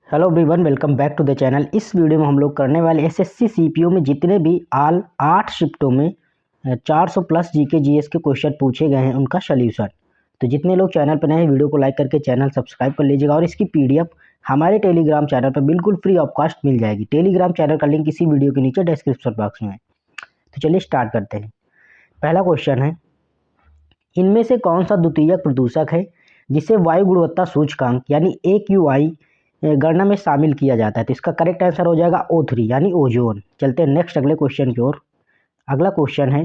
Hello everyone, welcome back to the channel. इस video में हम लोग करने वाले एसएससी सीपीओ में जितने भी आल 8 शिफ्टों में 400 प्लस जीके जीएस के क्वेश्चन पूछे गए हैं उनका सल्यूशन। तो जितने लोग चैनल पर नए हैं वीडियो को लाइक करके चैनल सब्सक्राइब कर लीजिएगा और इसकी पीडीएफ हमारे टेलीग्राम चैनल पर बिल्कुल फ्री ऑफ कॉस्ट मिल जाएगी। टेलीग्राम चैनल का लिंक इसी वीडियो के नीचे डिस्क्रिप्शन बॉक्स में है। तो चलिए स्टार्ट करते हैं। पहला क्वेश्चन है, इनमें से कौन सा द्वितीयक प्रदूषक है जिसे वायु गुणवत्ता सूचकांक यानी AQI गणना में शामिल किया जाता है? तो इसका करेक्ट आंसर हो जाएगा O3 यानी ओजोन। चलते हैं नेक्स्ट अगले क्वेश्चन की ओर। अगला क्वेश्चन है,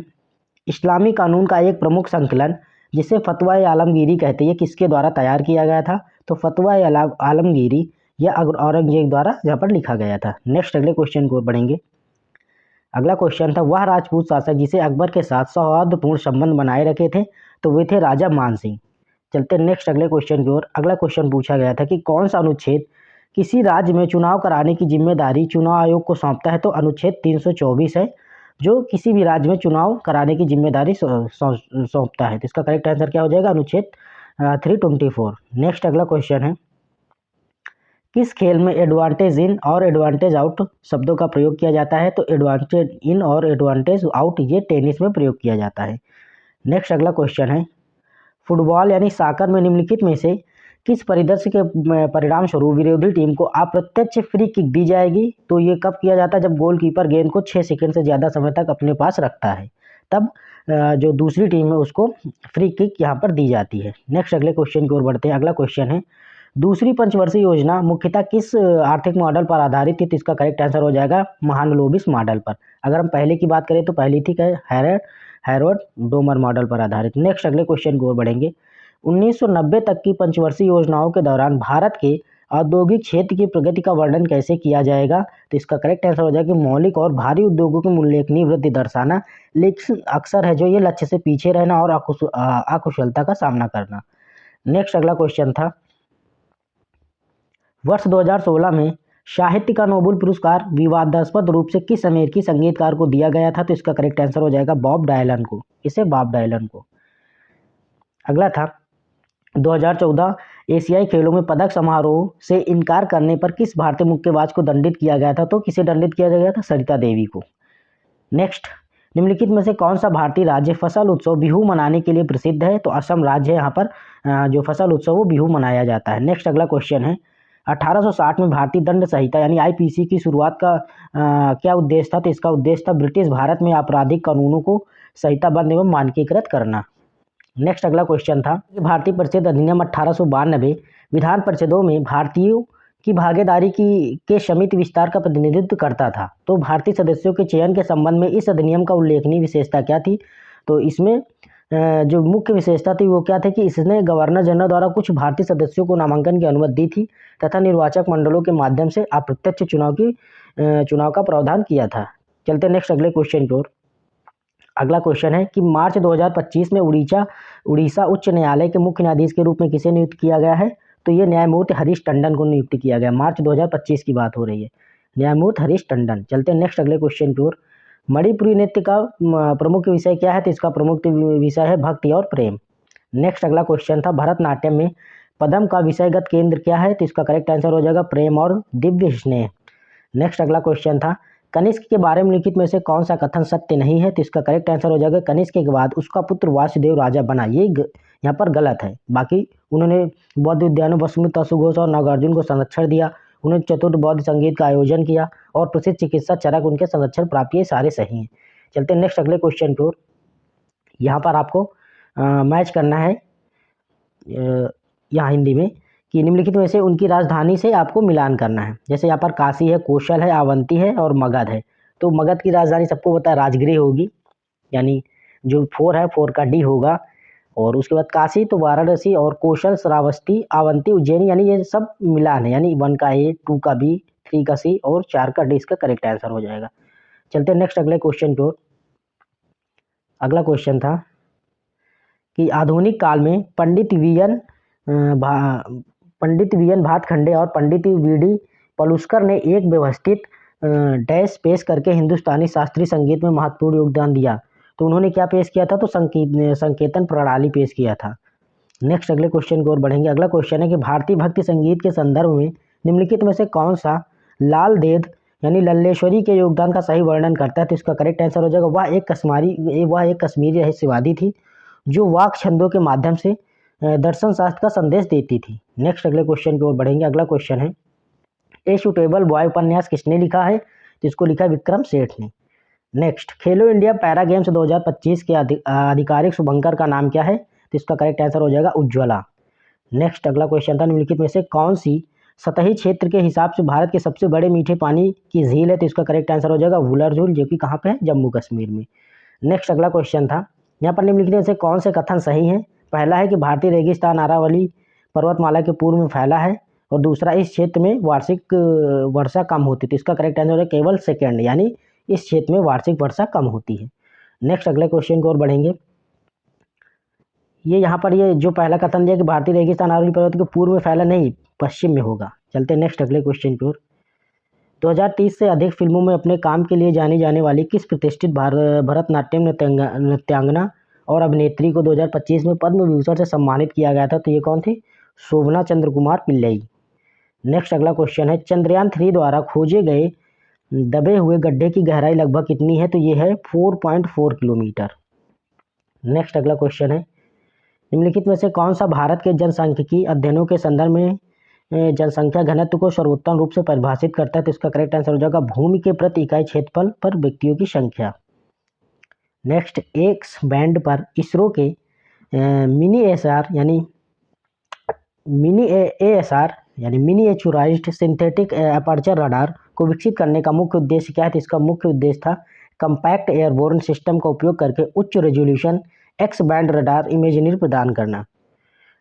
इस्लामी कानून का एक प्रमुख संकलन जिसे फतवा आलमगीरी कहते हैं, किसके द्वारा तैयार किया गया था? तो फतवा आलमगीरी या औरंगजेब द्वारा यहाँ पर लिखा गया था। नेक्स्ट अगले क्वेश्चन की ओर बढ़ेंगे। अगला क्वेश्चन था, वह राजपूत शासक जिसे अकबर के साथ सौहार्दपूर्ण संबंध बनाए रखे थे, तो वे थे राजा मान सिंह। चलते नेक्स्ट अगले क्वेश्चन की ओर। अगला क्वेश्चन पूछा गया था कि कौन सा अनुच्छेद किसी राज्य में चुनाव कराने की जिम्मेदारी चुनाव आयोग को सौंपता है? तो अनुच्छेद 324 है जो किसी भी राज्य में चुनाव कराने की जिम्मेदारी सौंपता है। तो इसका करेक्ट आंसर क्या हो जाएगा? अनुच्छेद 324। नेक्स्ट अगला क्वेश्चन है, किस खेल में एडवांटेज इन और एडवांटेज आउट शब्दों का प्रयोग किया जाता है? तो एडवांटेज इन और एडवांटेज आउट ये टेनिस में प्रयोग किया जाता है। नेक्स्ट अगला क्वेश्चन है, फुटबॉल यानी सॉकर में निम्नलिखित में से किस परिदृश्य के परिणाम स्वरूप विरोधी टीम को अप्रत्यक्ष फ्री किक दी जाएगी? तो ये कब किया जाता है? जब गोलकीपर गेंद को 6 सेकंड से ज़्यादा समय तक अपने पास रखता है, तब जो दूसरी टीम है उसको फ्री किक यहाँ पर दी जाती है। नेक्स्ट अगले क्वेश्चन की ओर बढ़ते हैं। अगला क्वेश्चन है, दूसरी पंचवर्षीय योजना मुख्यतः किस आर्थिक मॉडल पर आधारित थी? तो इसका करेक्ट आंसर हो जाएगा महालनोबिस मॉडल पर। अगर हम पहले की बात करें तो पहली थी हैरोल्ड डोमर मॉडल पर आधारित। नेक्स्ट अगले क्वेश्चन की ओर बढ़ेंगे। 1990 तक की पंचवर्षीय योजनाओं के दौरान भारत के औद्योगिक क्षेत्र की प्रगति का वर्णन कैसे किया जाएगा? तो इसका करेक्ट आंसर हो जाएगा मौलिक और भारी उद्योगों की उल्लेखनीय वृद्धि दर्शाना, लेकिन अक्सर है जो ये लक्ष्य से पीछे रहना और अकुशलता का सामना करना। नेक्स्ट अगला क्वेश्चन था, वर्ष 2016 में साहित्य का नोबेल पुरस्कार विवादास्पद रूप से किस अमेरिकी संगीतकार को दिया गया था? तो इसका करेक्ट आंसर हो जाएगा बॉब डायलन को। बॉब डायलन को। अगला था, 2014 एशियाई खेलों में पदक समारोह से इनकार करने पर किस भारतीय मुक्केबाज को दंडित किया गया था? तो किसे दंडित किया गया था? सरिता देवी को। नेक्स्ट, निम्नलिखित में से कौन सा भारतीय राज्य फसल उत्सव बिहू मनाने के लिए प्रसिद्ध है? तो असम राज्य है, यहाँ पर जो फसल उत्सव वो बिहू मनाया जाता है। नेक्स्ट अगला क्वेश्चन है, 1860 में भारतीय दंड संहिता यानी IPC की शुरुआत का क्या उद्देश्य था? तो इसका उद्देश्य था ब्रिटिश भारत में आपराधिक कानूनों को संहिताबद्ध एवं मानकीकृत करना। नेक्स्ट अगला क्वेश्चन था, भारतीय परिषद अधिनियम 1892 विधान परिषदों में भारतीयों की भागीदारी के समिति विस्तार का प्रतिनिधित्व करता था। तो भारतीय सदस्यों के चयन के संबंध में इस अधिनियम का उल्लेखनीय विशेषता क्या थी? तो इसमें जो मुख्य विशेषता थी वो क्या थी कि इसने गवर्नर जनरल द्वारा कुछ भारतीय सदस्यों को नामांकन की अनुमति दी थी तथा निर्वाचक मंडलों के माध्यम से अप्रत्यक्ष चुनाव का प्रावधान किया था। चलते नेक्स्ट अगले क्वेश्चन की ओर। अगला क्वेश्चन है कि मार्च 2025 में उड़ीसा उच्च न्यायालय के मुख्य न्यायाधीश के रूप में किसे नियुक्त किया गया है? तो ये न्यायमूर्ति हरीश टंडन को नियुक्त किया गया। मार्च 2025 की बात हो रही है। न्यायमूर्ति हरीश टंडन। चलते हैं नेक्स्ट अगले क्वेश्चन की ओर। मणिपुरी नृत्य का प्रमुख विषय क्या है? तो इसका प्रमुख विषय है भक्ति और प्रेम। नेक्स्ट अगला क्वेश्चन था, भरतनाट्यम में पदम का विषयगत केंद्र क्या है? तो इसका करेक्ट आंसर हो जाएगा प्रेम और दिव्य स्नेह। नेक्स्ट अगला क्वेश्चन था, कनिष्क के बारे में लिखित में से कौन सा कथन सत्य नहीं है? तो इसका करेक्ट आंसर हो जाएगा कनिष्क के बाद उसका पुत्र वासुदेव राजा बना। ये यहाँ पर गलत है। बाकी उन्होंने बौद्ध विद्यालयों वसुमित सुघोष और नागार्जुन को संरक्षण दिया, उन्होंने चतुर्थ बौद्ध संगीत का आयोजन किया और प्रसिद्ध चिकित्सा चरक उनके संरक्षण प्राप्त, ये सारे सही हैं। चलते हैं नेक्स्ट अगले क्वेश्चन की ओर। यहाँ पर आपको मैच करना है यहाँ हिंदी में कि निम्नलिखित में से उनकी राजधानी से आपको मिलान करना है। जैसे यहाँ पर काशी है, कौशल है, अवंती है और मगध है। तो मगध की राजधानी सबको पता है राजगृह होगी, यानी जो 4 है 4 का D होगा। और उसके बाद काशी तो वाराणसी और कौशल श्रावस्ती, अवंती उज्जैनी, यानी ये सब मिलान है, यानी 1 का A, 2 का B, 3 का C और 4 का D इसका करेक्ट आंसर हो जाएगा। चलते हैं नेक्स्ट अगले क्वेश्चन की ओर। अगला क्वेश्चन था कि आधुनिक काल में पंडित वीएन भातखंडे और पंडित VD पलुस्कर ने एक व्यवस्थित डैश पेश करके हिंदुस्तानी शास्त्रीय संगीत में महत्वपूर्ण योगदान दिया। तो उन्होंने क्या पेश किया था? तो संकेतन प्रणाली पेश किया था। नेक्स्ट अगले क्वेश्चन की ओर बढ़ेंगे। अगला क्वेश्चन है कि भारतीय भक्ति संगीत के संदर्भ में निम्नलिखित में से कौन सा लाल देद यानी लल्लेश्वरी के योगदान का सही वर्णन करता है? तो इसका करेक्ट आंसर हो जाएगा वह एक कश्मीरी रहस्यवादी थी जो वाक छंदों के माध्यम से दर्शन शास्त्र का संदेश देती थी। नेक्स्ट अगले क्वेश्चन की ओर बढ़ेंगे। अगला क्वेश्चन है, ए सूटेबल बॉय उपन्यास किसने लिखा है? तो इसको लिखा है विक्रम सेठ ने। नेक्स्ट, खेलो इंडिया पैरा गेम्स 2025 के आधिकारिक शुभंकर का नाम क्या है? तो इसका करेक्ट आंसर हो जाएगा उज्ज्वला। नेक्स्ट अगला क्वेश्चन था, निम्नलिखित में से कौन सी सतही क्षेत्र के हिसाब से भारत के सबसे बड़े मीठे पानी की झील है? तो इसका करेक्ट आंसर हो जाएगा वुलर झील, जो कि कहाँ पे है? जम्मू कश्मीर में। नेक्स्ट अगला क्वेश्चन था, यहाँ पर निम्नलिखित में से कौन से कथन सही हैं? पहला है कि भारतीय रेगिस्तान अरावली पर्वतमाला के पूर्व में फैला है, और दूसरा इस क्षेत्र में वार्षिक वर्षा कम होती है। तो इसका करेक्ट आंसर है केवल सेकंड, यानी इस क्षेत्र में वार्षिक वर्षा कम होती है। नेक्स्ट अगले क्वेश्चन की ओर बढ़ेंगे। ये यहाँ पर ये जो पहला कथन दिया कि भारतीय रेगिस्तान अरावली पर्वत के पूर्व में फैला, नहीं, पश्चिम में होगा। चलते हैं नेक्स्ट अगले क्वेश्चन की ओर। 2030 से अधिक फिल्मों में अपने काम के लिए जानी जाने वाली किस प्रतिष्ठित भरतनाट्यम नृत्यांगना और अभिनेत्री को 2025 में पद्म विभूषण से सम्मानित किया गया था? तो ये कौन थी? शोभना चंद्र कुमार पिल्लई। नेक्स्ट अगला क्वेश्चन है, चंद्रयान 3 द्वारा खोजे गए दबे हुए गड्ढे की गहराई लगभग कितनी है? तो ये है 4.4 किलोमीटर। नेक्स्ट अगला क्वेश्चन है, निम्नलिखित में से कौन सा भारत के जनसांख्यिकी अध्ययनों के संदर्भ में जनसंख्या घनत्व को सर्वोत्तम रूप से परिभाषित करता है? तो इसका करेक्ट आंसर हो जाएगा भूमि के प्रति इकाई क्षेत्रफल पर व्यक्तियों की संख्या। नेक्स्ट, एक्स बैंड पर इसरो के मिनी एसआर यानी मिनिएचुराइज्ड सिंथेटिक अपर्चर रडार को विकसित करने का मुख्य उद्देश्य क्या है? तो इसका मुख्य उद्देश्य था कंपैक्ट एयरबोर्न सिस्टम का उपयोग करके उच्च resolution x band radar imagery प्रदान करना।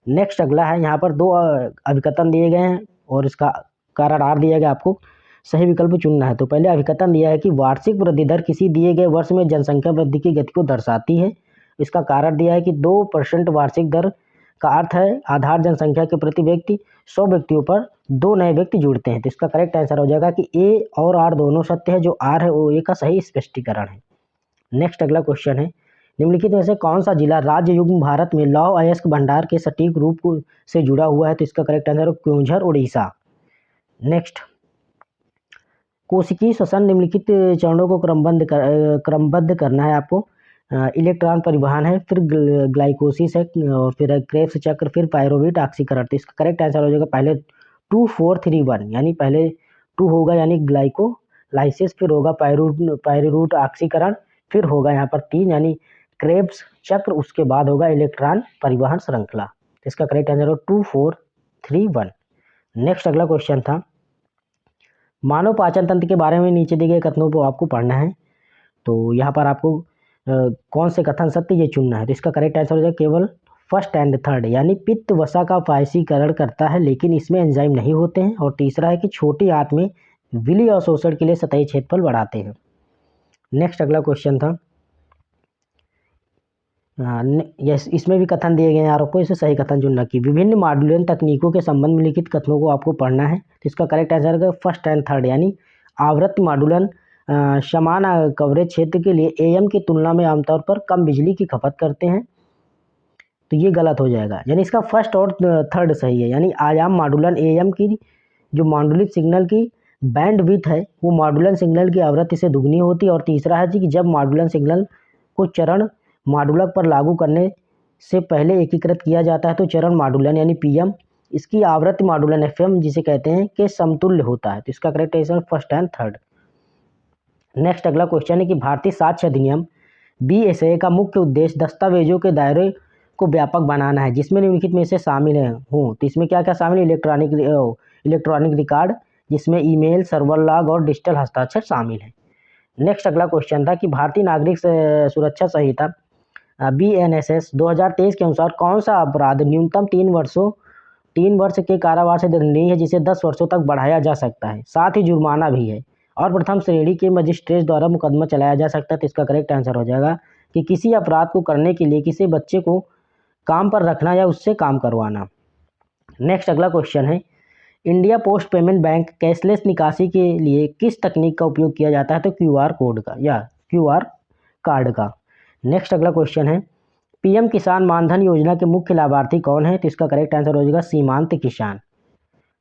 नेक्स्ट अगला है, यहाँ पर 2 अभिकथन दिए गए हैं और इसका कारण आर दिया गया, आपको सही विकल्प चुनना है। तो पहले अभिकथन दिया है कि वार्षिक वृद्धि दर किसी दिए गए वर्ष में जनसंख्या वृद्धि की गति को दर्शाती है। इसका कारण दिया है कि 2% वार्षिक दर का अर्थ है आधार जनसंख्या के प्रति व्यक्ति 100 व्यक्तियों पर 2 नए व्यक्ति जुड़ते हैं। तो इसका करेक्ट आंसर हो जाएगा कि ए और आर दोनों सत्य है, जो आर है वो ए का सही स्पष्टीकरण है। नेक्स्ट अगला क्वेश्चन है, निम्नलिखित में से कौन सा जिला राज्य युग्म भारत में लौह अयस्क भंडार के सटीक रूप से जुड़ा हुआ है? तो इसका करेक्ट आंसर है क्योंझर, उड़ीसा। नेक्स्ट, कोशिकीय श्वसन निम्नलिखित चरणों को क्रमबद्ध करना है आपको। इलेक्ट्रॉन परिवहन है, फिर ग्लाइकोसिस है, और फिर क्रेब्स चक्र, फिर पायरोविट ऑक्सीकरण। तो इसका करेक्ट आंसर हो जाएगा पहले 2 4 3 1, यानी पहले 2 होगा यानी ग्लाइकोलाइसिस, फिर होगा पायरोरूट ऑक्सीकरण, फिर होगा यहाँ पर 3 यानी क्रेब्स चक्र, उसके बाद होगा इलेक्ट्रॉन परिवहन श्रृंखला। इसका करेक्ट आंसर हो 2 4 3 1। नेक्स्ट अगला क्वेश्चन था, मानव पाचन तंत्र के बारे में नीचे दिए गए कथनों को आपको पढ़ना है। तो यहाँ पर आपको कौन से कथन सत्य ये चुनना है। तो इसका करेक्ट आंसर हो जाएगा केवल फर्स्ट एंड थर्ड, यानी पित्त वसा का पायसीकरण करता है लेकिन इसमें एंजाइम नहीं होते हैं। और तीसरा है कि छोटी आंत में विलीय अवशोषण के लिए सतही क्षेत्रफल बढ़ाते हैं। नेक्स्ट अगला क्वेश्चन था, यस, इसमें भी कथन दिए गए हैं आपको, इसे सही कथन चुनना कि विभिन्न मॉड्यूलेशन तकनीकों के संबंध में लिखित कथनों को आपको पढ़ना है। तो इसका करेक्ट आंसर है फर्स्ट एंड थर्ड, यानी आवृत्ति मॉड्यूलन समान कवरेज क्षेत्र के लिए एएम की तुलना में आमतौर पर कम बिजली की खपत करते हैं। तो ये गलत हो जाएगा, यानी इसका फर्स्ट और थर्ड सही है। यानी आयाम मॉड्यूलन एएम की जो मॉड्यूलित सिग्नल की बैंड विड्थ है वो मॉड्यूलन सिग्नल की आवृत्ति से दुगनी होती है। और तीसरा है कि जब मॉड्यूलन सिग्नल को चरण मॉडुलक पर लागू करने से पहले एकीकृत किया जाता है तो चरण मॉड्यूलन यानी पीएम इसकी आवृत्ति मॉड्यूलन एफएम जिसे कहते हैं के समतुल्य होता है। तो इसका correct answer first and third. Next अगला क्वेश्चन है कि भारतीय साक्ष्य अधिनियम बीएसए का मुख्य उद्देश्य दस्तावेजों के दायरे को व्यापक बनाना है, जिसमें निम्नलिखित में से शामिल है हूँ। तो इसमें क्या क्या शामिल है? इलेक्ट्रॉनिक रिकॉर्ड, जिसमें ईमेल, सर्वर लॉग और डिजिटल हस्ताक्षर शामिल है। नेक्स्ट अगला क्वेश्चन था कि भारतीय नागरिक सुरक्षा संहिता बीएनएसएस 2023 के अनुसार कौन सा अपराध न्यूनतम 3 वर्ष के कारावास से दंडनीय है, जिसे 10 वर्षों तक बढ़ाया जा सकता है, साथ ही जुर्माना भी है, और प्रथम श्रेणी के मजिस्ट्रेट द्वारा मुकदमा चलाया जा सकता है। तो इसका करेक्ट आंसर हो जाएगा कि किसी अपराध को करने के लिए किसी बच्चे को काम पर रखना या उससे काम करवाना। नेक्स्ट अगला क्वेश्चन है, India post payment bank cashless निकासी के लिए किस तकनीक का उपयोग किया जाता है? तो क्यूआर कोड का या क्यूआर कार्ड का। नेक्स्ट अगला क्वेश्चन है, पीएम किसान मानधन योजना के मुख्य लाभार्थी कौन है? तो इसका करेक्ट आंसर हो जाएगा सीमांत किसान।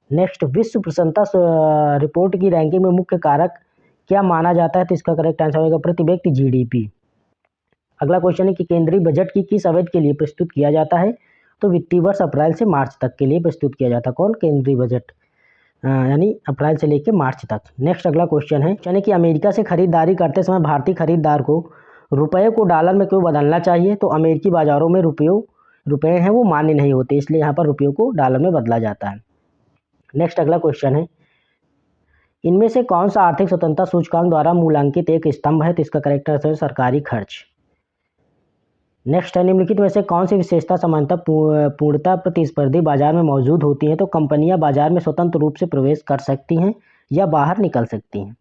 नेक्स्ट, विश्व प्रसन्नता रिपोर्ट की रैंकिंग में मुख्य कारक क्या माना जाता है? तो इसका करेक्ट आंसर होगा प्रति व्यक्ति जीडीपी। अगला क्वेश्चन है कि केंद्रीय बजट की किस अवधि के लिए प्रस्तुत किया जाता है? तो वित्तीय वर्ष अप्रैल से मार्च तक के लिए प्रस्तुत किया जाता है। कौन? केंद्रीय बजट, यानी अप्रैल से लेकर मार्च तक। नेक्स्ट अगला क्वेश्चन है यानी कि अमेरिका से खरीदारी करते समय भारतीय खरीदार को रुपये को डॉलर में क्यों बदलना चाहिए? तो अमेरिकी बाजारों में रुपये हैं वो मान्य नहीं होते, इसलिए यहाँ पर रुपयों को डॉलर में बदला जाता है। नेक्स्ट अगला क्वेश्चन है, इनमें से कौन सा आर्थिक स्वतंत्रता सूचकांक द्वारा मूल्यांकित एक स्तंभ है? तो इसका करेक्ट आंसर है सरकारी खर्च। नेक्स्ट है, निम्नलिखित में से कौन सी विशेषता सामान्यतः पूर्णतः प्रतिस्पर्धी बाजार में मौजूद होती है? तो कंपनियां बाजार में स्वतंत्र रूप से प्रवेश कर सकती हैं या बाहर निकल सकती हैं।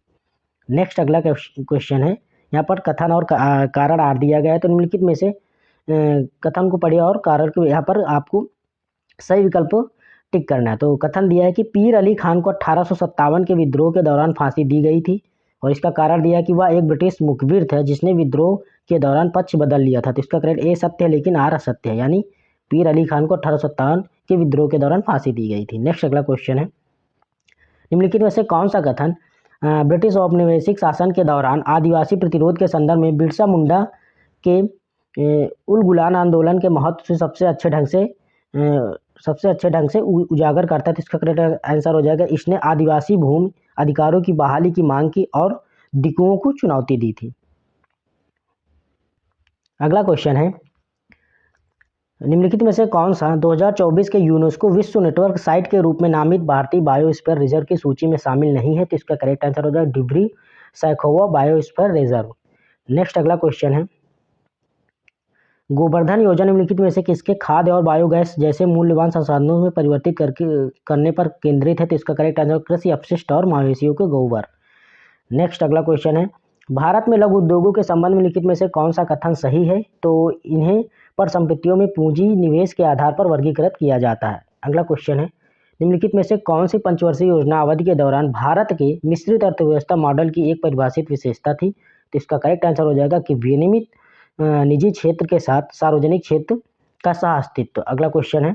नेक्स्ट अगला क्वेश्चन है, यहाँ पर कथन और कारण आर दिया गया है, तो निम्नलिखित में से कथन को पढ़िए और कारण को यहाँ पर आपको सही विकल्प टिक करना है। तो कथन दिया है कि पीर अली खान को 1857 के विद्रोह के दौरान फांसी दी गई थी और इसका कारण दिया कि वह एक ब्रिटिश मुखबिर था जिसने विद्रोह के दौरान पक्ष बदल लिया था। तो इसका करेक्ट ए सत्य है लेकिन आर असत्य है, यानी पीर अली खान को 1857 के विद्रोह के दौरान फांसी दी गई थी। नेक्स्ट अगला क्वेश्चन है, निम्नलिखित में से कौन सा कथन ब्रिटिश औपनिवेशिक शासन के दौरान आदिवासी प्रतिरोध के संदर्भ में बिरसा मुंडा के उल गुलान आंदोलन के महत्व से सबसे अच्छे ढंग से उजागर करता है? तो इसका करेक्ट आंसर हो जाएगा इसने आदिवासी भूमि अधिकारों की बहाली की मांग की और दिकुओं को चुनौती दी थी। अगला क्वेश्चन है, निम्नलिखित में से कौन सा 2024 के यूनेस्को विश्व नेटवर्क साइट के रूप में नामित भारतीय बायोस्फीयर रिजर्व की सूची में शामिल नहीं है? तो इसका करेक्ट आंसर हो जाएगा debris Saikhowa biosphere reserve. Next अगला क्वेश्चन है, गोवर्धन योजना निम्नलिखित में से किसके खाद्य और बायोगैस जैसे मूल्यवान संसाधनों में परिवर्तित करने पर केंद्रित है? तो इसका करेक्ट आंसर कृषि अपशिष्ट और मवेशियों के गोबर। नेक्स्ट अगला क्वेश्चन है, भारत में लघु उद्योगों के संबंध में लिखित में से कौन सा कथन सही है? तो इन्हें परिसंपत्तियों में पूंजी निवेश के आधार पर वर्गीकृत किया जाता है। अगला क्वेश्चन है, निम्नलिखित में से कौन सी पंचवर्षीय योजना अवधि के दौरान भारत के मिश्रित अर्थव्यवस्था मॉडल की एक परिभाषित विशेषता थी? तो इसका करेक्ट आंसर हो जाएगा कि विनियमित निजी क्षेत्र के साथ सार्वजनिक क्षेत्र का सह अस्तित्व। अगला क्वेश्चन है,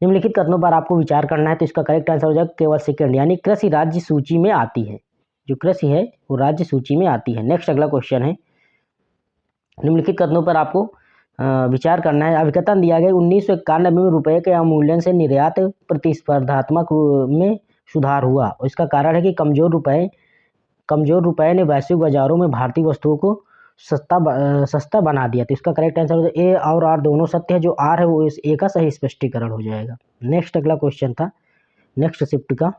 निम्नलिखित कथनों पर आपको विचार करना है। तो इसका करेक्ट आंसर हो जाएगा केवल सेकंड, यानी कृषि राज्य सूची में आती है, जो कृषि है वो राज्य सूची में आती है। नेक्स्ट अगला क्वेश्चन है, निम्नलिखित कथनों पर आपको विचार करना है। अभिकथन दिया गया 1991 में रुपये के अवमूल्यन से निर्यात प्रतिस्पर्धात्मक में सुधार हुआ और इसका कारण है कि कमजोर रुपये ने वैश्विक बाजारों में भारतीय वस्तुओं को सस्ता बना दिया। तो इसका करेक्ट आंसर हो जाएगा ए और आर दोनों सत्य है, जो आर है वो इस ए का सही स्पष्टीकरण हो जाएगा। नेक्स्ट अगला क्वेश्चन था नेक्स्ट शिफ्ट का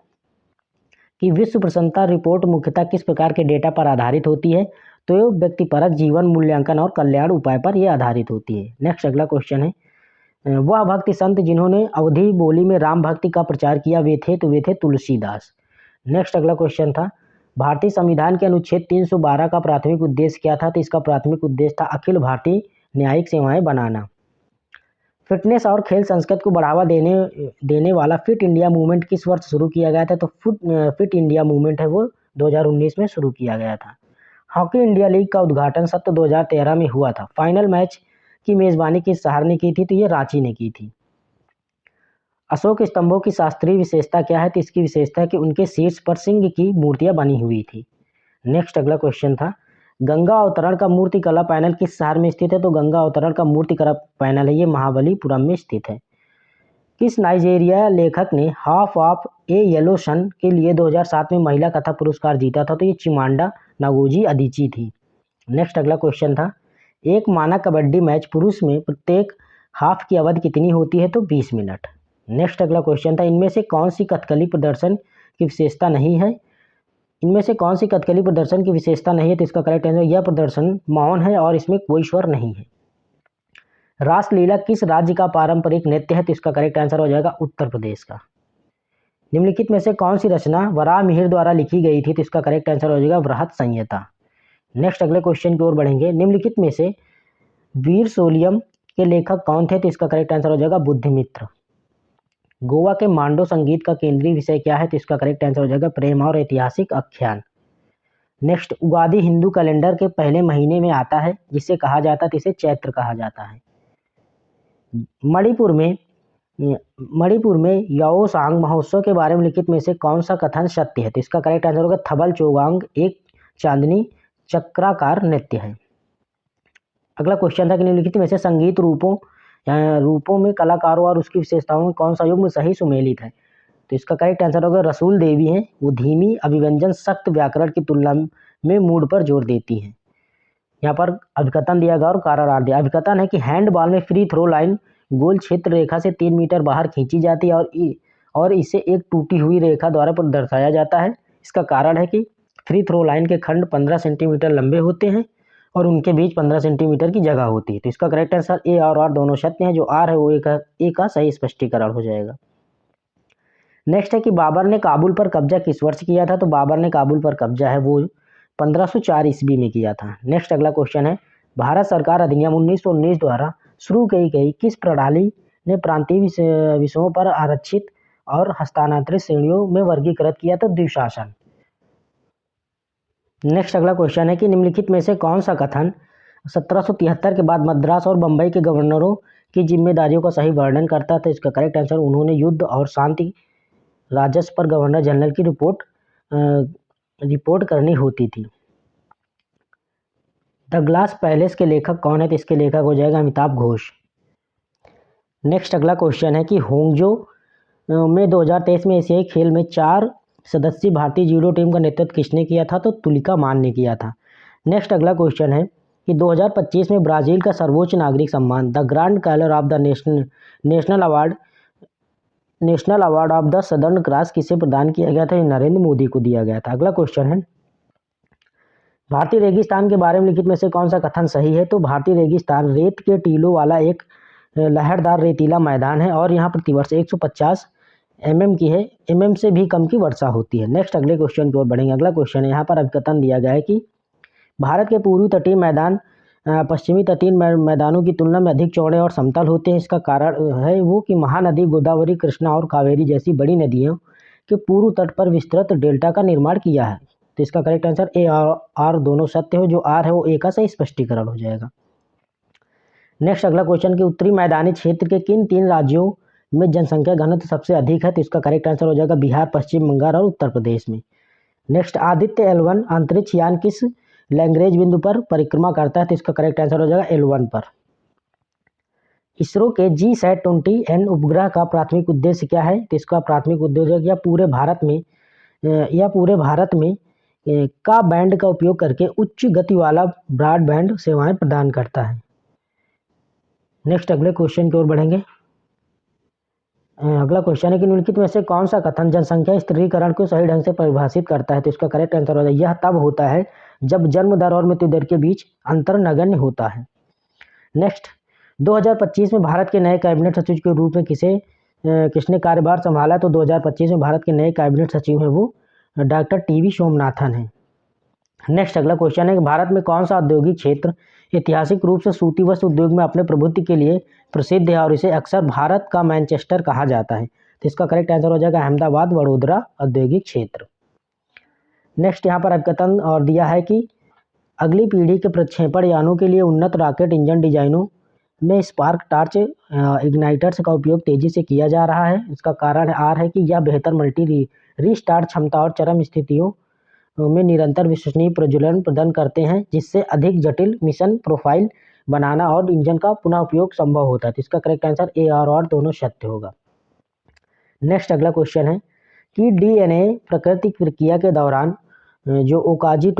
कि विश्व प्रसन्नता रिपोर्ट मुख्यतः किस प्रकार के डेटा पर आधारित होती है? तो ये व्यक्तिपरक जीवन मूल्यांकन और कल्याण उपाय पर यह आधारित होती है। नेक्स्ट अगला क्वेश्चन है, वह भक्ति संत जिन्होंने अवधी बोली में राम भक्ति का प्रचार किया वे थे तुलसीदास। नेक्स्ट अगला क्वेश्चन था, भारतीय संविधान के अनुच्छेद 312 का प्राथमिक उद्देश्य क्या था? तो इसका प्राथमिक उद्देश्य था अखिल भारतीय न्यायिक सेवाएं बनाना। फिटनेस और खेल संस्कृति को बढ़ावा देने वाला फिट इंडिया मूवमेंट किस वर्ष शुरू किया गया था? तो फिट इंडिया मूवमेंट है वो 2019 में शुरू किया गया था। हॉकी इंडिया लीग का उद्घाटन सत्र 2013 में हुआ था। फाइनल मैच की मेजबानी किस शहर ने की थी? तो ये रांची ने की थी। अशोक स्तंभों की शास्त्रीय विशेषता क्या है? तो इसकी विशेषता है कि उनके शीर्ष पर सिंह की मूर्तियां बनी हुई थी। नेक्स्ट अगला क्वेश्चन था, गंगा अवतरण का मूर्तिकला पैनल किस शहर में स्थित है? तो गंगा अवतरण का मूर्तिकला पैनल है ये महाबलीपुरम में स्थित है। किस नाइजीरिया लेखक ने half of a yellow sun के लिए 2007 में महिला कथा पुरस्कार जीता था? तो ये चिमांडा नागोजी अदिची थी। नेक्स्ट अगला क्वेश्चन था, एक मानक कबड्डी मैच पुरुष में प्रत्येक हाफ की अवधि कितनी होती है? तो 20 मिनट। नेक्स्ट अगला क्वेश्चन था, इनमें से कौन सी कथकली प्रदर्शन की विशेषता नहीं है? इनमें से कौन सी कथकली प्रदर्शन की विशेषता नहीं है? तो इसका करेक्ट आंसर यह प्रदर्शन मौन है और इसमें कोई स्वर नहीं है। रासलीला किस राज्य का पारंपरिक नृत्य है? तो इसका करेक्ट आंसर हो जाएगा उत्तर प्रदेश का। निम्नलिखित में से कौन सी रचना वराह मिहिर द्वारा लिखी गई थी? तो इसका करेक्ट आंसर हो जाएगा बृहत संहिता। नेक्स्ट अगले क्वेश्चन की ओर बढ़ेंगे। निम्नलिखित में से वीर सोलियम के लेखक कौन थे? तो इसका करेक्ट आंसर हो जाएगा बुद्धिमित्र। गोवा के मांडो संगीत का केंद्रीय विषय क्या है? तो इसका करेक्ट आंसर हो जाएगा प्रेम और ऐतिहासिक आख्यान। नेक्स्ट, उगादि हिंदू कैलेंडर के पहले महीने में आता है जिसे कहा जाता है, तो इसे चैत्र कहा जाता है। मणिपुर में मणिपुर में याओसांग महोत्सव के बारे में लिखित में से कौन सा कथन सत्य है? तो इसका करेक्ट आंसर होगा थबल चौगांग एक चांदनी चक्राकार नृत्य है। अगला क्वेश्चन था कि निम्नलिखित में से संगीत रूपों में कलाकारों और उसकी विशेषताओं में कौन सा युग्म सही सुमेलित है? तो इसका करेक्ट आंसर होगा रसूल देवी है, वो धीमी अभिव्यंजन सख्त व्याकरण की तुलना में मूड पर जोर देती हैं। यहाँ पर अभिकथन दिया गया और कारागार दिया। अभिकथन है कि हैंडबॉल में फ्री थ्रो लाइन गोल क्षेत्र रेखा से 3 मीटर बाहर खींची जाती है और इसे एक टूटी हुई रेखा द्वारा दर्शाया जाता है। इसका कारण है कि फ्री थ्रो लाइन के खंड 15 सेंटीमीटर लंबे होते हैं और उनके बीच 15 सेंटीमीटर की जगह होती है। तो इसका करेक्ट आंसर ए और आर दोनों सत्य हैं। जो आर है वो ए का सही स्पष्टीकरण हो जाएगा। नेक्स्ट है कि बाबर ने काबुल पर कब्जा किस वर्ष किया था? तो बाबर ने काबुल पर कब्जा है वो 1504 ईस्वी में किया था। नेक्स्ट अगला क्वेश्चन है, भारत सरकार अधिनियम 1919 द्वारा शुरू की गई किस प्रणाली ने प्रांतीय विषयों पर आरक्षित और हस्तांतरित श्रेणियों में वर्गीकृत किया? तो द्विशासन। नेक्स्ट अगला क्वेश्चन है कि निम्नलिखित में से कौन सा कथन 1773 के बाद मद्रास और बंबई के गवर्नरों की जिम्मेदारियों का सही वर्णन करता है? तो इसका करेक्ट आंसर उन्होंने युद्ध और शांति राजस्व पर गवर्नर जनरल की रिपोर्ट करनी होती थी। द ग्लास पैलेस के लेखक कौन है? तो इसके लेखक हो जाएगा अमिताभ घोष। नेक्स्ट अगला क्वेश्चन है कि होंगजो में 2023 में एशियाई खेल में 4 सदस्यीय भारतीय जूडो टीम का नेतृत्व किसने किया था? तो तुलिका मान ने किया था। नेक्स्ट अगला क्वेश्चन है कि 2025 में ब्राज़ील का सर्वोच्च नागरिक सम्मान the grand collar of the national award of the southern cross किसे प्रदान किया गया था? नरेंद्र मोदी को दिया गया था। अगला क्वेश्चन है, भारतीय रेगिस्तान के बारे में लिखित में से कौन सा कथन सही है? तो भारतीय रेगिस्तान रेत के टीलों वाला एक लहरदार रेतीला मैदान है और यहाँ प्रतिवर्ष 150 mm की है, mm से भी कम की वर्षा होती है। नेक्स्ट अगले क्वेश्चन की ओर बढ़ेंगे। अगला क्वेश्चन है, यहाँ पर अभिकथन दिया गया है कि भारत के पूर्वी तटीय मैदान पश्चिमी तटीय मैदानों की तुलना में अधिक चौड़े और समतल होते हैं। इसका कारण है वो कि महानदी गोदावरी, कृष्णा और कावेरी जैसी बड़ी नदियों के पूर्व तट पर विस्तृत डेल्टा का निर्माण किया है। तो इसका करेक्ट आंसर ए और आर दोनों सत्य हो। जो आर है वो ए का सही स्पष्टीकरण हो जाएगा। नेक्स्ट अगला क्वेश्चन कि उत्तरी मैदानी क्षेत्र के किन 3 राज्यों में जनसंख्या घनत्व सबसे अधिक है? तो इसका करेक्ट आंसर हो जाएगा बिहार, पश्चिम बंगाल और उत्तर प्रदेश में। नेक्स्ट, आदित्य L1 अंतरिक्ष यान किस लैग्रेंज बिंदु पर परिक्रमा करता है? तो इसका करेक्ट आंसर हो जाएगा L1 पर। इसरो के GSAT-20N उपग्रह का प्राथमिक उद्देश्य क्या है? तो इसका प्राथमिक उद्देश्य या पूरे भारत में का बैंड का उपयोग करके उच्च गति वाला ब्रॉडबैंड सेवाएं प्रदान करता है। नेक्स्ट अगले क्वेश्चन की ओर बढ़ेंगे। अगला क्वेश्चन है कि निम्नलिखित में से कौन सा कथन जनसंख्या स्थिरीकरण को सही ढंग से परिभाषित करता है? तो इसका करेक्ट आंसर होगा यह तब होता है जब जन्म दर और मृत्यु दर के बीच अंतर नगण्य होता है। नेक्स्ट, 2025 में भारत के नए कैबिनेट सचिव के रूप में किसने कार्यभार संभाला? तो 2025 में भारत के नए कैबिनेट सचिव हैं वो डॉक्टर TV सोमनाथन है। नेक्स्ट अगला क्वेश्चन है कि भारत में कौन सा औद्योगिक क्षेत्र ऐतिहासिक रूप से सूती वस्त्र उद्योग में अपने प्रभुत्व के लिए प्रसिद्ध है और इसे अक्सर भारत का मैनचेस्टर कहा जाता है? तो इसका करेक्ट आंसर हो जाएगा अहमदाबाद वडोदरा औद्योगिक क्षेत्र। नेक्स्ट यहाँ पर अभिकथन और दिया है कि अगली पीढ़ी के प्रक्षेपण यानों के लिए उन्नत रॉकेट इंजन डिजाइनों में स्पार्क टॉर्च इग्नाइटर्स का उपयोग तेजी से किया जा रहा है। इसका कारण आर है कि यह बेहतर मल्टी रीस्टार्ट क्षमता और चरम स्थितियों में निरंतर विश्वसनीय प्रज्वलन प्रदान करते हैं, जिससे अधिक जटिल मिशन प्रोफाइल बनाना और इंजन का पुनः उपयोग संभव होता है। तो इसका करेक्ट आंसर ए और दोनों सत्य होगा। नेक्स्ट अगला क्वेश्चन है कि DNA प्राकृतिक प्रक्रिया के दौरान जो ओकाजाकी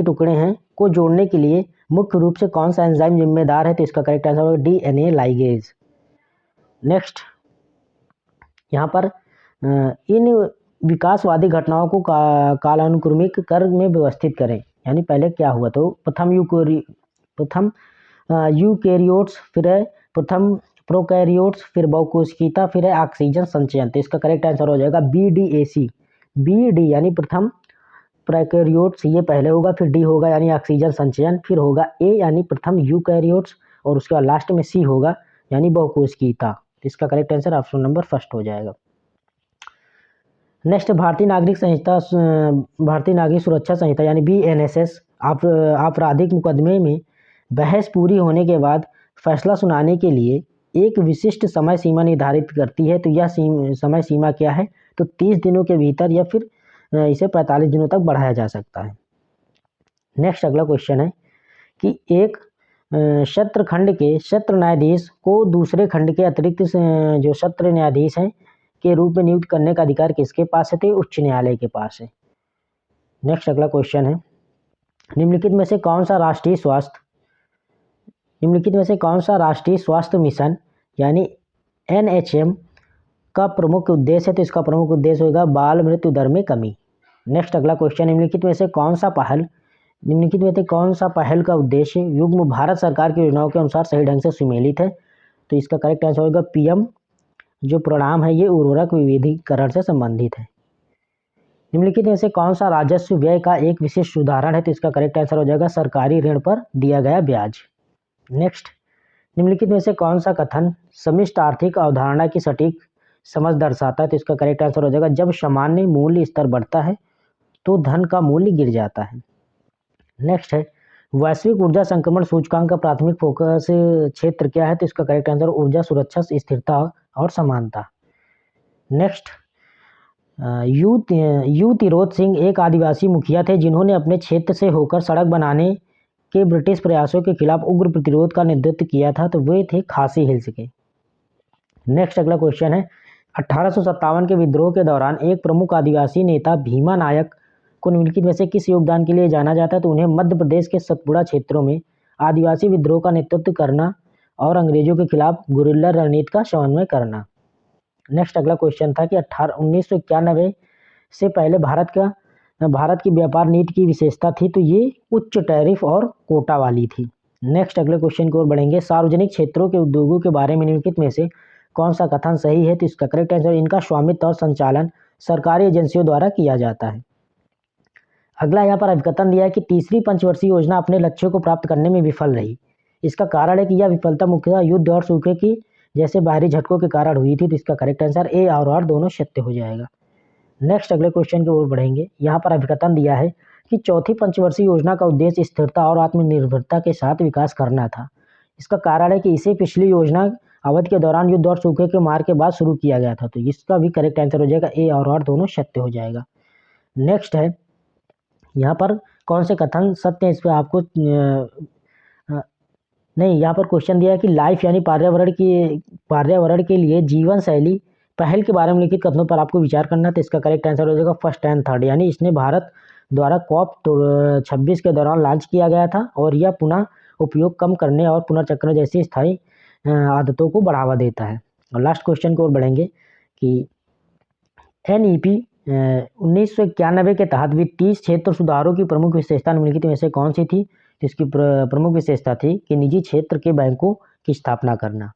टुकड़े हैं को जोड़ने के लिए मुख्य रूप से कौन सा एंजाइम जिम्मेदार है? तो इसका करेक्ट आंसर होगा DNA लाइगेज। नेक्स्ट, यहाँ पर इन विकासवादी घटनाओं को कालानुक्रमिक क्रम में व्यवस्थित करें। यानी पहले क्या हुआ? तो प्रथम यूकैरियोट्स, फिर है प्रथम प्रोकैरियोट्स, फिर बहुकोशिकीता, फिर है ऑक्सीजन संचयन। तो इसका करेक्ट आंसर हो जाएगा BDAC। BD यानी प्रथम प्रोकैरियोट्स ये पहले होगा, फिर D होगा यानी ऑक्सीजन संचयन, फिर होगा A यानी प्रथम यूकैरियोट्स और उसके बाद लास्ट में C होगा यानी बहुकोशिकीता। तो इसका correct answer option number first हो जाएगा। नेक्स्ट, भारतीय नागरिक सुरक्षा संहिता यानी BNSS आपराधिक मुकदमे में बहस पूरी होने के बाद फैसला सुनाने के लिए एक विशिष्ट समय सीमा निर्धारित करती है। तो यह समय सीमा क्या है? तो 30 दिनों के भीतर या फिर इसे 45 दिनों तक बढ़ाया जा सकता है। नेक्स्ट अगला क्वेश्चन है कि एक सत्र खंड के सत्र न्यायाधीश को दूसरे खंड के अतिरिक्त जो सत्र न्यायाधीश हैं के रूप में नियुक्त करने का अधिकार किसके पास है? तो उच्च न्यायालय के पास है। नेक्स्ट अगला क्वेश्चन है, निम्नलिखित में से कौन सा राष्ट्रीय स्वास्थ्य मिशन यानी NHM का प्रमुख उद्देश्य है? तो इसका प्रमुख उद्देश्य होगा बाल मृत्यु दर में कमी। नेक्स्ट अगला क्वेश्चन, निम्नलिखित में से कौन सा पहल का उद्देश्य युग्म भारत सरकार की योजनाओं के अनुसार सही ढंग से सुमेलित है? तो इसका करेक्ट आंसर होगा PM जो प्रोग्राम है ये उर्वरक विविधीकरण से संबंधित है। निम्नलिखित में से कौन सा राजस्व व्यय का एक विशिष्ट उदाहरण है? तो इसका करेक्ट आंसर हो जाएगा सरकारी ऋण पर दिया गया ब्याज। नेक्स्ट, निम्नलिखित में से कौन सा कथन समष्टि आर्थिक अवधारणा की सटीक समझ दर्शाता है? तो इसका करेक्ट आंसर हो जाएगा जब सामान्य मूल्य स्तर बढ़ता है तो धन का मूल्य गिर जाता है। नेक्स्ट है, वैश्विक ऊर्जा संक्रमण सूचकांक का प्राथमिक फोकस क्षेत्र क्या है? तो इसका करेक्ट आंसर ऊर्जा सुरक्षा, स्थिरता और समानता। नेक्स्ट, यू तिरोत सिंह एक आदिवासी मुखिया थे जिन्होंने अपने क्षेत्र से होकर सड़क बनाने के ब्रिटिश प्रयासों के खिलाफ उग्र प्रतिरोध का नेतृत्व किया था। तो वे थे खासी हिल्स के। नेक्स्ट अगला क्वेश्चन है, 1857 के विद्रोह के दौरान एक प्रमुख आदिवासी नेता भीमा नायक को निम्नलिखित में से किस योगदान के लिए जाना जाता है? तो उन्हें मध्य प्रदेश के सतपुड़ा क्षेत्रों में आदिवासी विद्रोह का नेतृत्व करना और अंग्रेजों के खिलाफ गुरिल्ला रणनीति का समन्वय करना। नेक्स्ट अगला क्वेश्चन था कि 1991 से पहले भारत की व्यापार नीति की विशेषता थी? तो ये उच्च टैरिफ और कोटा वाली थी। नेक्स्ट अगले क्वेश्चन की ओर बढ़ेंगे, सार्वजनिक क्षेत्रों के उद्योगों के बारे में निम्नलिखित में से कौन सा कथन सही है? तो इसका करेक्ट आंसर, इनका स्वामित्व और संचालन सरकारी एजेंसियों द्वारा किया जाता है। अगला यहाँ पर अभिकथन दिया है कि तीसरी पंचवर्षीय योजना अपने लक्ष्यों को प्राप्त करने में विफल रही। इसका कारण है कि यह विफलता मुख्यतः युद्ध और सूखे की जैसे बाहरी झटकों के कारण हुई थी। तो इसका करेक्ट आंसर A और R दोनों सत्य हो जाएगा। नेक्स्ट अगले क्वेश्चन की ओर बढ़ेंगे, यहाँ पर अभिकथन दिया है कि चौथी पंचवर्षीय योजना का उद्देश्य स्थिरता और आत्मनिर्भरता के साथ विकास करना था। इसका कारण है कि इसे पिछली योजना अवधि के दौरान युद्ध और सूखे के मार के बाद शुरू किया गया था। तो इसका भी करेक्ट आंसर हो जाएगा A और R दोनों सत्य हो जाएगा। नेक्स्ट है, यहाँ पर कौन से कथन सत्य है? इस पर आपको नहीं, यहाँ पर क्वेश्चन दिया है कि लाइफ यानी पर्यावरण के लिए जीवन शैली पहल के बारे में लिखित कथनों पर आपको विचार करना। तो इसका करेक्ट आंसर हो जाएगा फर्स्ट एंड थर्ड, यानी इसने भारत द्वारा COP26 के दौरान लॉन्च किया गया था और यह पुनः उपयोग कम करने और पुनर्चक्रण जैसी स्थायी आदतों को बढ़ावा देता है। और लास्ट क्वेश्चन की ओर बढ़ेंगे कि NEP 1991 के तहत वित्तीय क्षेत्र सुधारों की प्रमुख विशेषता निम्नलिखित में से कौन सी थी? इसकी प्रमुख विशेषता थी कि निजी क्षेत्र के बैंकों की स्थापना करना।